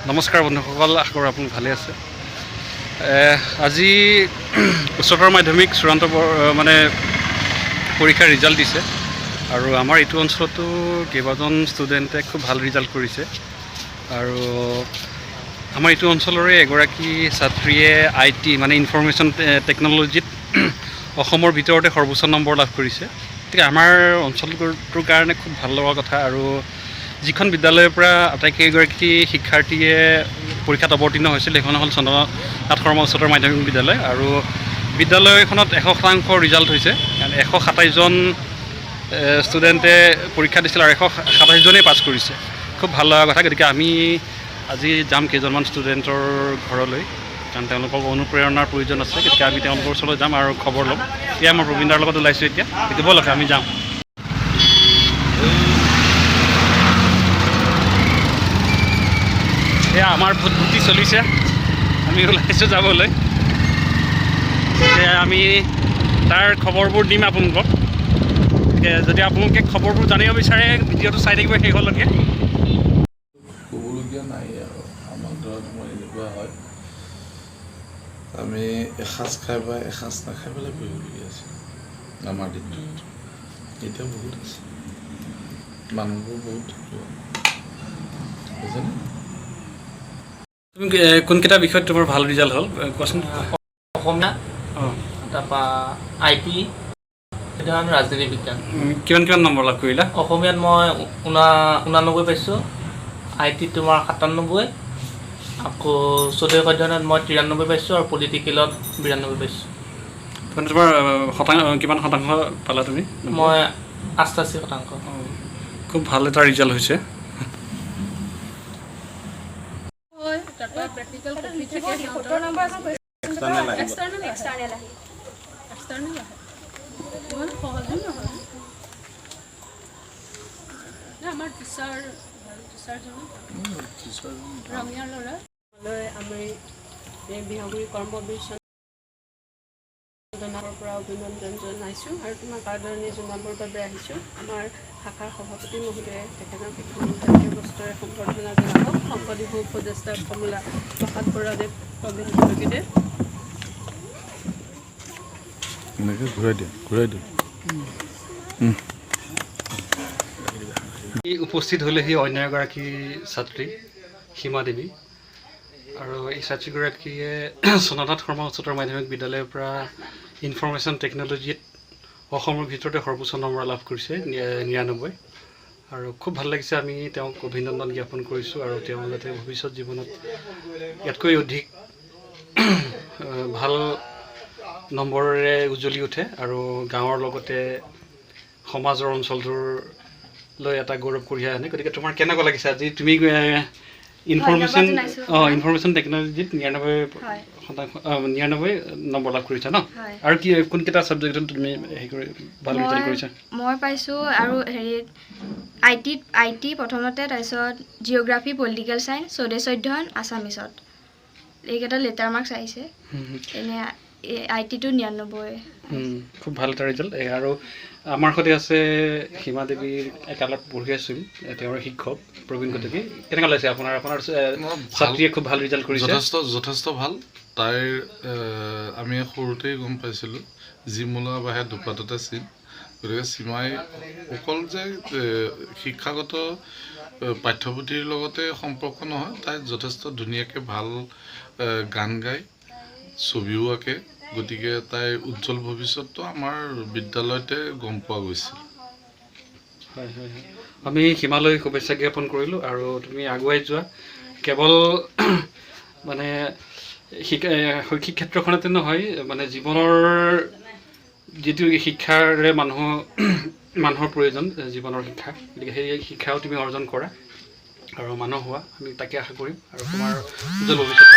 নমস্কাৰ বন্ধুসকল, আশা কৰোঁ আপুনি ভালে আছে। আজি উচ্চতৰ মাধ্যমিক চূড়ান্ত মানে পৰীক্ষাৰ ৰিজাল্ট দিছে আৰু আমাৰ এইটো অঞ্চলতো কেইবাজন ষ্টুডেণ্টে খুব ভাল ৰিজাল্ট কৰিছে আৰু আমাৰ এইটো অঞ্চলৰে এগৰাকী ছাত্ৰীয়ে IT মানে ইনফৰমেশ্যন টেকন'লজিত অসমৰ ভিতৰতে সৰ্বোচ্চ নম্বৰ লাভ কৰিছে। গতিকে আমাৰ অঞ্চলটোৰ কাৰণে খুব ভাল লগা কথা আৰু যিখন বিদ্যালয়ৰ পৰা আটাইকেইগৰাকী শিক্ষাৰ্থীয়ে পৰীক্ষাত অৱতীৰ্ণ হৈছিল সেইখন হ'ল চন্দ্ৰনাথ শৰ্মা উচ্চতৰ মাধ্যমিক বিদ্যালয় আৰু বিদ্যালয়খনত 100% ৰিজাল্ট হৈছে। 127জন ষ্টুডেণ্টে পৰীক্ষা দিছিল আৰু 127জনেই পাছ কৰিছে। খুব ভাল লগা কথা। গতিকে আমি আজি যাম কেইজনমান ষ্টুডেণ্টৰ ঘৰলৈ, কাৰণ তেওঁলোকক অনুপ্ৰেৰণাৰ প্ৰয়োজন আছে। গতিকে আমি তেওঁলোকৰ ওচৰলৈ যাম আৰু খবৰ ল'ম। এয়া মই প্ৰবীণদাৰ লগত ওলাইছোঁ এতিয়া। গতিকে ব'লক আমি যাওঁ। এয়া আমাৰ ভোটভুটি চলিছে, আমি ওলাইছোঁ যাবলৈ। এতিয়া আমি তাৰ খবৰবোৰ দিম আপোনালোকক। যদি আপোনালোকে খবৰবোৰ জানিব বিচাৰে ভিডিঅ'টো চাই থাকিব শেষলৈকে। ক'বলগীয়া নাই আৰু আমাৰ ঘৰত মই এনেকুৱা হয়, আমি এসাঁজ খাই বা এসাঁজ নাখাই পেলাই পঢ়িবলগীয়া আছে আমাৰ দিনটোত। এতিয়া বহুত আছে, মানুহবোৰ বহুত বুজেনে। তুমি কোনকেইটা বিষয়ত তোমাৰ ভাল ৰিজাল্ট হ'ল কোৱাচোন? অসমীয়া, তাৰপৰা IT, সেইটো ৰাজনীতি বিজ্ঞান। কিমান নম্বৰ লাভ কৰিলা? অসমীয়াত মই 89 পাইছোঁ, IT তোমাৰ 97, আকৌ চৌধুৰী অধ্যয়নত মই 93 পাইছোঁ আৰু পলিটিকেলত 92 পাইছোঁ। মানে তোমাৰ কিমান শতাংশ পালা তুমি? মই 88%। খুব ভাল এটা ৰিজাল্ট হৈছে। আমাৰ ৰঙীয়া ল'ৰা আমি এই বিহগুৰি কৰ্মবীৰ চন্দ্ৰনাথৰ পৰা অভিনন্দন জনাইছোঁ আৰু তোমাক আদৰণি জনাবৰ বাবে আহিছোঁ। আমাৰ শাখাৰ সভাপতি মহোদয়ে তেখেতক জাতীয় বস্ত্ৰৰে সম্বৰ্ধনা জনাব। শংকৰদেৱ উপদেষ্টা কমলা প্ৰসাদ বৰাদেৱ প্ৰবীণ যোগীদেৱ ঘূৰাই দিয়া। উপস্থিত হ'লেহি অন্য এগৰাকী ছাত্ৰী সীমা দেৱী আৰু এই ছাত্ৰীগৰাকীয়ে চন্দ্ৰনাথ শৰ্মা উচ্চতৰ মাধ্যমিক বিদ্যালয়ৰ পৰা ইনফৰমেশ্যন টেকন'লজিত অসমৰ ভিতৰতে সৰ্বোচ্চ নম্বৰ লাভ কৰিছে 99 আৰু খুব ভাল লাগিছে। আমি তেওঁক অভিনন্দন জ্ঞাপন কৰিছোঁ আৰু তেওঁ যাতে ভৱিষ্যত জীৱনত ইয়াতকৈ অধিক ভাল নম্বৰেৰে উজ্জ্বলি উঠে আৰু গাঁৱৰ লগতে সমাজৰ অঞ্চলটোৰ লৈ এটা গৌৰৱ কঢ়িয়াই আনে। গতিকে তোমাৰ কেনেকুৱা লাগিছে আজি তুমি ইনফৰমেশ্যন টেকন'লজিত 99 নম্বৰ লাভ কৰিছা ন? আৰু কি কোনকেইটা ছাবজেক্টত তুমি ভাল ৰিজাল্ট কৰিছা? মই পাইছোঁ আৰু হেৰিত IT প্ৰথমতে, তাৰপিছত জিঅ'গ্ৰাফী, পলিটিকেল ছায়েন্স, স্বদেশ অধ্যয়ন, আছামিছত এইকেইটা লেটাৰ মাৰ্কছ আহিছে। এনে IT-টো 99। খুব ভাল এটা ৰিজাল্ট। আৰু আমাৰ সৈতে আছে সীমা দেৱীৰ একালত পঢ়ি আছিল, তেওঁৰ শিক্ষক প্ৰবীণ গতিকে কেনেকুৱা লাগিছে আপোনাৰ ছাত্ৰীয়ে খুব ভাল ৰিজাল্ট কৰিছে? যথেষ্ট ভাল। তাইৰ আমি সৰুতেই গম পাইছিলোঁ জিমূলা বাহে দুপাততে চিন। গতিকে সীমাই অকল যে শিক্ষাগত পাঠ্যপুথিৰ লগতে সম্পৰ্ক নহয়, তাই যথেষ্ট ধুনীয়াকৈ ভাল গান গায়, ছবিও আঁকে। গতিকে তাইৰ উজ্জ্বল ভৱিষ্যতটো আমাৰ বিদ্যালয়তে গম পোৱা গৈছিল। হয় হয় হয়, আমি সীমালৈ শুভেচ্ছা জ্ঞাপন কৰিলোঁ আৰু তুমি আগুৱাই যোৱা। কেৱল মানে শৈক্ষিক ক্ষেত্ৰখনতে নহয়, মানে জীৱনৰ যিটো শিক্ষাৰে মানুহৰ প্ৰয়োজন, জীৱনৰ শিক্ষা। গতিকে সেই শিক্ষাও তুমি অৰ্জন কৰা আৰু মানুহ হোৱা, আমি তাকে আশা কৰিম আৰু তোমাৰ উজ্জ্বল ভৱিষ্যত